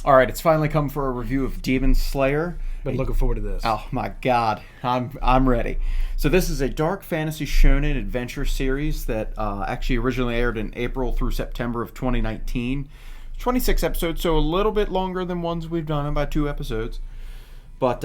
All right, it's finally come for a review of Demon Slayer. Been looking forward to this. Oh my god, I'm ready. So this is a dark fantasy shonen adventure series that actually originally aired in April through September of 2019. 26 episodes, so a little bit longer than ones we've done, about 2 episodes. But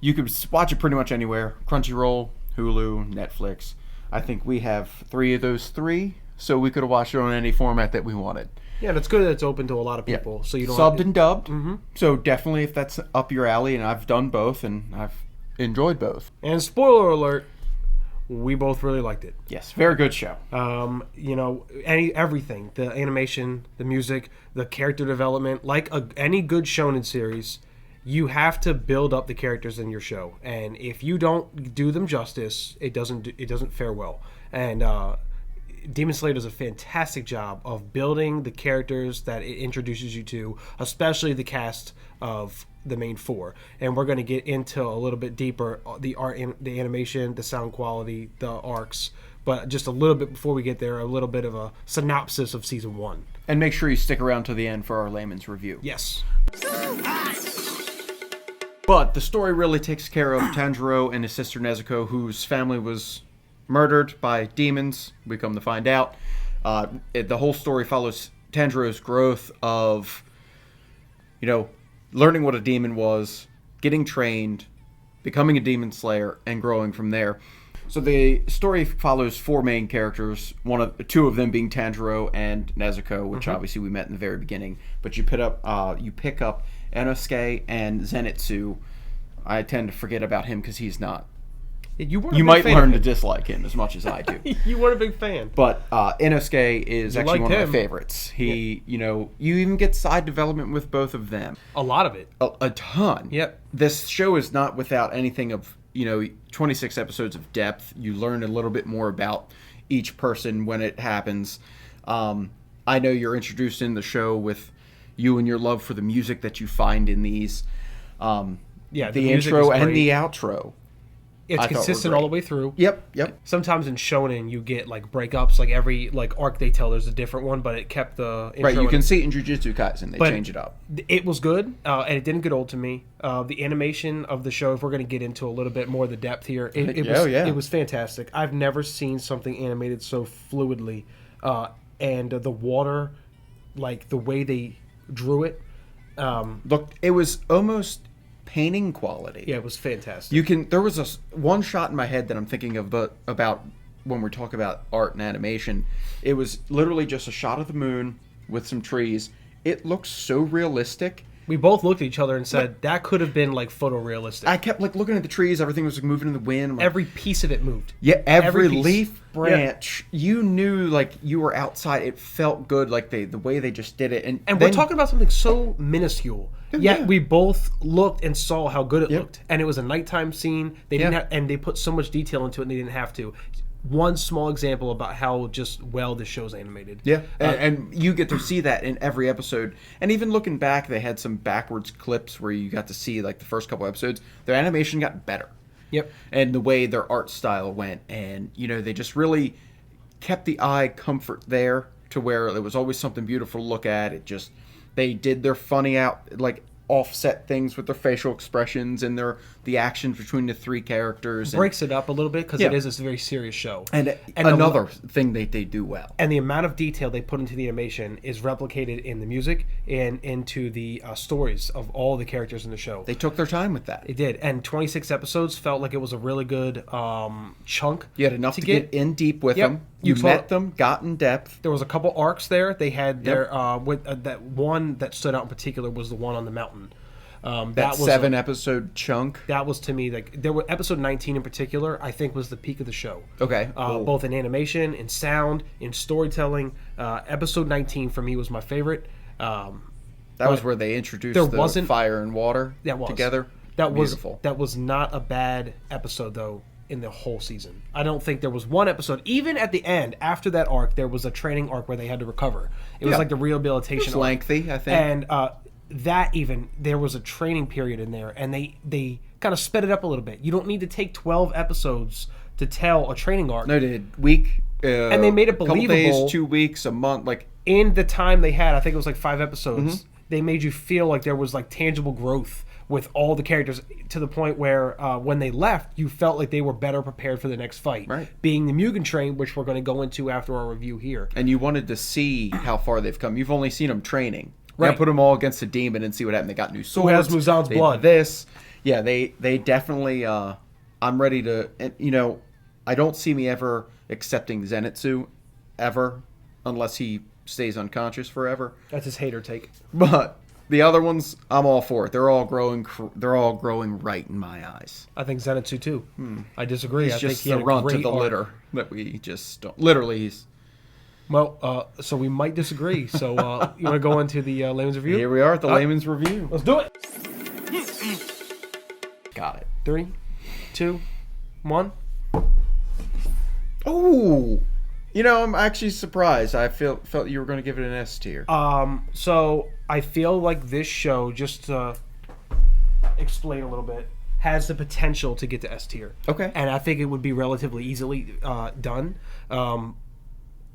you could watch it pretty much anywhere. Crunchyroll, Hulu, Netflix. I think we have 3 of those 3, so we could have watched it on any format that we wanted. Yeah, and it's good that it's open to a lot of people. Yeah. So you don't Subbed and dubbed. Mm-hmm. So definitely if that's up your alley, and I've done both, and I've enjoyed both. And spoiler alert, we both really liked it. Yes, very good show. Everything, the animation, the music, the character development, like any good shonen series, you have to build up the characters in your show, and if you don't do them justice, it doesn't fare well. And Demon Slayer does a fantastic job of building the characters that it introduces you to, especially the cast of the main 4. And we're going to get into a little bit deeper the art, the animation, the sound quality, the arcs. But just a little bit before we get there, a little bit of a synopsis of season 1. And make sure you stick around to the end for our Layman'S review. Yes. But the story really takes care of Tanjiro and his sister Nezuko, whose family was murdered by demons, we come to find out. The whole story follows Tanjiro's growth of, learning what a demon was, getting trained, becoming a demon slayer, and growing from there. So the story follows 4 main characters, 2 of them being Tanjiro and Nezuko, which obviously we met in the very beginning. But you pick up Inosuke and Zenitsu. I tend to forget about him because he's not. You might learn to dislike him as much as I do. You weren't a big fan. But Inosuke is actually one of my favorites. He, yeah. You even get side development with both of them. A lot of it. A ton. Yep. This show is not without anything of, 26 episodes of depth. You learn a little bit more about each person when it happens. I know you're introduced in the show with you and your love for the music that you find in these. The intro and the outro. It's consistent all the way through. Yep. Sometimes in shonen you get like breakups, like every arc they tell there's a different one, but it kept the intro. Right, you can see it in Jujutsu Kaisen. They change it up. It was good, and it didn't get old to me. The animation of the show, if we're going to get into a little bit more of the depth here, it was fantastic. I've never seen something animated so fluidly, and the water, like the way they drew it. Look, it was almost painting quality. Yeah, it was fantastic. There was one shot in my head that I'm thinking of about when we talk about art and animation. It was literally just a shot of the moon with some trees. It looked so realistic. We both looked at each other and said, that could have been photorealistic. I kept looking at the trees, everything was moving in the wind. Every piece of it moved. Yeah, every leaf, branch. Yeah. You knew you were outside. It felt good, the way they just did it. And we're talking about something so minuscule. Yet we both looked and saw how good it looked. And it was a nighttime scene. They didn't and they put so much detail into it and they didn't have to. One small example about how just well this show's animated. Yeah, and you get to see that in every episode. And even looking back, they had some backwards clips where you got to see the first couple episodes. Their animation got better. Yep. And the way their art style went. And, they just really kept the eye comfort there to where it was always something beautiful to look at. They did their funny offset things with their facial expressions and the actions between the 3 characters. Breaks it up a little bit because it is a very serious show. And another thing they do well. And the amount of detail they put into the animation is replicated in the music and into the stories of all the characters in the show. They took their time with that. They did. And 26 episodes felt like it was a really good chunk. You had enough to get in deep with them. You met them, got in depth. There was a couple arcs there. They had their that one that stood out in particular was the one on the mountain. That was 7-episode chunk. That was, to me, there were episode 19 in particular, I think was the peak of the show. Okay. Both in animation, in sound, in storytelling. Episode 19 for me was my favorite. That was where they introduced the fire and water together. Beautiful. That was not a bad episode, though, in the whole season. I don't think there was one episode, even at the end, after that arc, there was a training arc where they had to recover. It was like the rehabilitation arc. It was lengthy, I think. And there was a training period in there, and they kind of sped it up a little bit. You don't need to take 12 episodes to tell a training arc. No, they did week And they made it couple believable. days, 2 weeks, a month, like In the time they had, I think it was like 5 episodes, they made you feel like there was like tangible growth with all the characters to the point where when they left, you felt like they were better prepared for the next fight. Right. Being the Mugen Train, which we're going to go into after our review here. and you wanted to see how far they've come. You've only seen them training. Right. Right. Put them all against a demon and see what happened. They got new swords. has Muzan's they blood? did This, yeah, they definitely. I'm ready to. And, you know, I don't see me ever accepting Zenitsu, ever, unless he stays unconscious forever. That's his hater take. But the other ones, I'm all for it. They're all growing. They're all growing right in my eyes. I think Zenitsu too. I disagree. He's I think just he the had a runt of great the arc. litter that we just don't. Literally, he's. Well, so we might disagree. So you want to go into the Layman's review? Here we are at the Layman's review. Let's do it. Got it. 3, 2, 1. Oh, you know, I'm actually surprised. I felt you were going to give it an S tier. So I feel like this show, just to explain a little bit, has the potential to get to S tier. Okay. And I think it would be relatively easily done.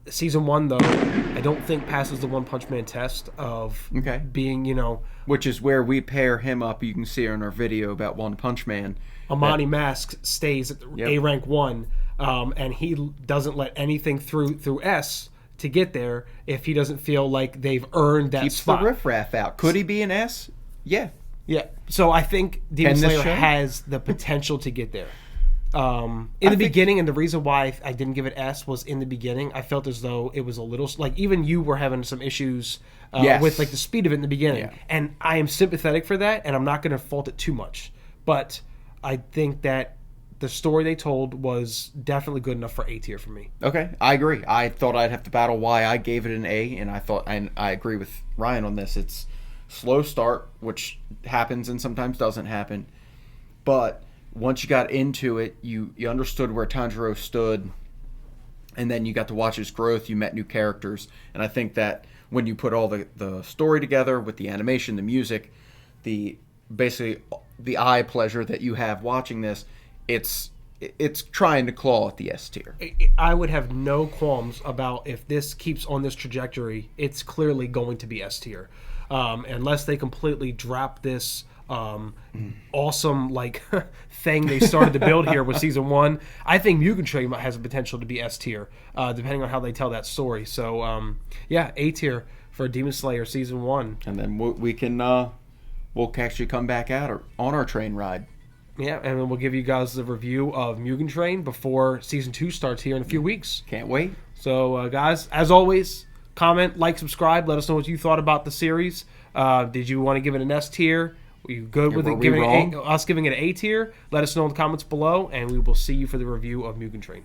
Season 1, though, I don't think passes the One Punch Man test of Okay. being, Which is where we pair him up. You can see in our video about One Punch Man. Amani Mask stays at Yep. A rank 1, and he doesn't let anything through S to get there if he doesn't feel like they've earned that Keeps spot. the riffraff out. Could he be an S? Yeah. Yeah. So I think Demon Can this Slayer show? has the potential to get there. In the beginning, and the reason why I didn't give it S was in the beginning, I felt as though it was a little like even you were having some issues Yes. with like the speed of it in the beginning, Yeah. and I am sympathetic for that, and I'm not going to fault it too much. But I think that the story they told was definitely good enough for A tier for me. Okay, I agree. I thought I'd have to battle why I gave it an A, and I agree with Ryan on this. It's slow start, which happens and sometimes doesn't happen, but once you got into it, you understood where Tanjiro stood, and then you got to watch his growth. You met new characters, and I think that when you put all the story together with the animation, the music, basically the eye pleasure that you have watching this, it's trying to claw at the S tier. I would have no qualms about if this keeps on this trajectory. It's clearly going to be S tier, unless they completely drop this awesome like thing they started to build here with season 1. I think Mugen Train has the potential to be S tier, depending on how they tell that story. So yeah, A tier for Demon Slayer season 1. And then we'll actually come back out on our train ride. Yeah, and then we'll give you guys the review of Mugen Train before season 2 starts here in a few weeks. Can't wait. So guys, as always, comment, like, subscribe. Let us know what you thought about the series. Did you want to give it an S tier? Were you good with were it we giving wrong? us giving it an A tier? Let us know in the comments below, and we will see you for the review of Mugen Train.